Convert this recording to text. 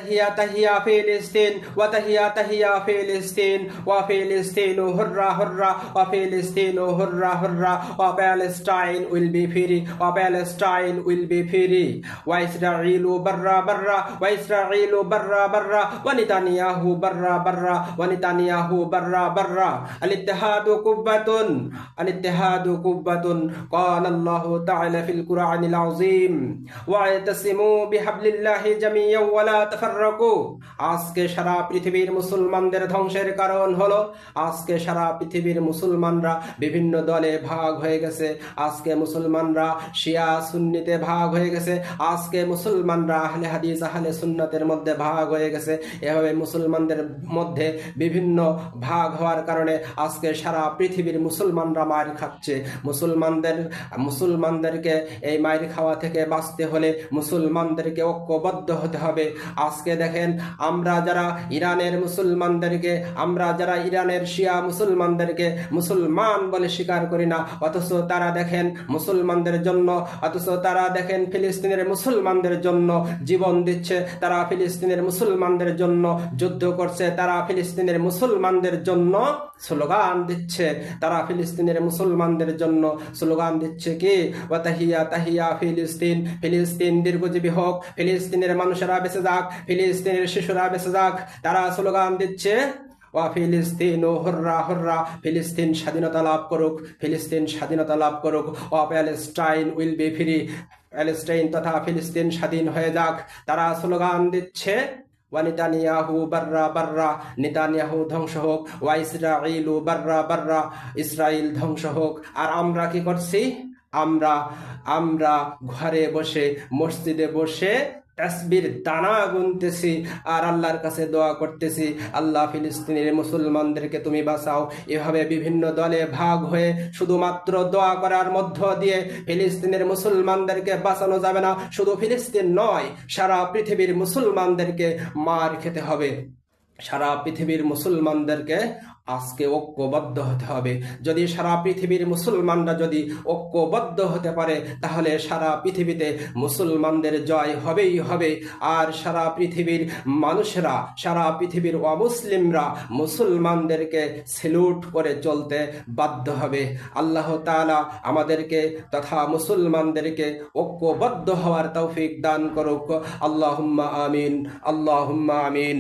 تحيا تحيا فلسطين وتحيا تحيا فلسطين وفلسطين هرة هرة وفلسطين هرة هرة وبالستاين will be free وبالستاين will be free وإسرائيل برا برا وإسرائيل برا برا ونتنياهو برا برا ونتنياهو برا برا الاتحاد قوة الاتحاد قوة قال الله تعالى في القرآن العظيم واعتصموا بحبل الله جميعا ولا تفرقوا আজকে সারা পৃথিবীর মুসলমানদের ধ্বংসের কারণ হলো আজকে সারা পৃথিবীর মুসলমানরা বিভিন্ন দলে ভাগ হয়ে গেছে আজকে মুসলমানরা শিয়া সুন্নিতে ভাগ হয়ে গেছে আজকে মুসলমানরা আহলে হাদিস আহলে সুন্নাতের মধ্যে ভাগ হয়ে গেছে এভাবে মুসলমানদের মধ্যে বিভিন্ন ভাগ হওয়ার কারণে আজকে সারা পৃথিবীর মুসলমানরা মার খাচ্ছে মুসলমানদেরকে এই মার খাওয়া থেকে বাঁচতে হলে মুসলমানদেরকে ঐক্যবদ্ধ হতে হবে আজকে দেখেন আমরা যারা ইরানের মুসলমানদেরকে আমরা যারা ইরানের শিয়া মুসলমানদেরকে মুসলমান বলে স্বীকার করি না অথচ তারা দেখেন মুসলমানদের জন্য অথচ তারা দেখেন ফিলিস্তিনের মুসলমানদের জন্য জীবন দিচ্ছে তারা ফিলিস্তিনের মুসলমানদের জন্য যুদ্ধ করছে তারা ফিলিস্তিনের মুসলমানদের জন্য স্লোগান দিচ্ছে তারা ফিলিস্তিনের মুসলমানদের জন্য স্লোগান দিচ্ছে কি ওয়াতাহিয়া তাহিয়া ফিলিস্তিন ফিলিস্তিন দীর্ঘজীবী হোক ফিলিস্তিনের মানুষেরা বেঁচে যাক ফিলিস্তিনের শিশুরা বেঁচে যাক তারা স্লোগান দিচ্ছে ফিলিস্তিন ও হর্রা হর্রা ফিলিস্তিন স্বাধীনতা লাভ করুক ফিলিস্তিন স্বাধীনতা লাভ করুক Palestine will be free Palestine তথা ফিলিস্তিন স্বাধীন হয়ে যাক তারা স্লোগান দিচ্ছে ওয়ানিতানিয়াহু বাররা বাররা নেতানিয়াহু ধ্বংস হোক ওয়া ইসরাঈলু বাররা বাররা ইসরাইল ধ্বংস হোক আর আমরা কি করছি আমরা ঘরে বসে মসজিদে বসে তাসবির দানা গুনতেছি আর আল্লাহর কাছে দোয়া করতেছি আল্লাহ ফিলিস্তিনের মুসলমানদেরকে তুমি বাঁচাও এভাবে বিভিন্ন দলে ভাগ হয়ে শুধুমাত্র দোয়া করার মধ্য দিয়ে ফিলিস্তিনের মুসলমানদেরকে বাঁচানো যাবে না শুধু ফিলিস্তিন নয় সারা পৃথিবীর মুসলমানদেরকে মার খেতে হবে সারা পৃথিবীর মুসলমানদেরকে আজকে ঐক্যবদ্ধ হতে হবে যদি সারা পৃথিবীর মুসলমানরা যদি ঐক্যবদ্ধ হতে পারে তাহলে সারা পৃথিবীতে মুসলমানদের জয় হবেই হবে আর সারা পৃথিবীর মানুষেরা সারা পৃথিবীর অমুসলিমরা মুসলমানদেরকে স্যালুট করে চলতে বাধ্য হবে আল্লাহ তাআলা আমাদেরকে তথা মুসলমানদেরকে ঐক্যবদ্ধ হওয়ার তৌফিক দান করুক আল্লাহুম্মা আমিন আল্লাহুম্মা আমিন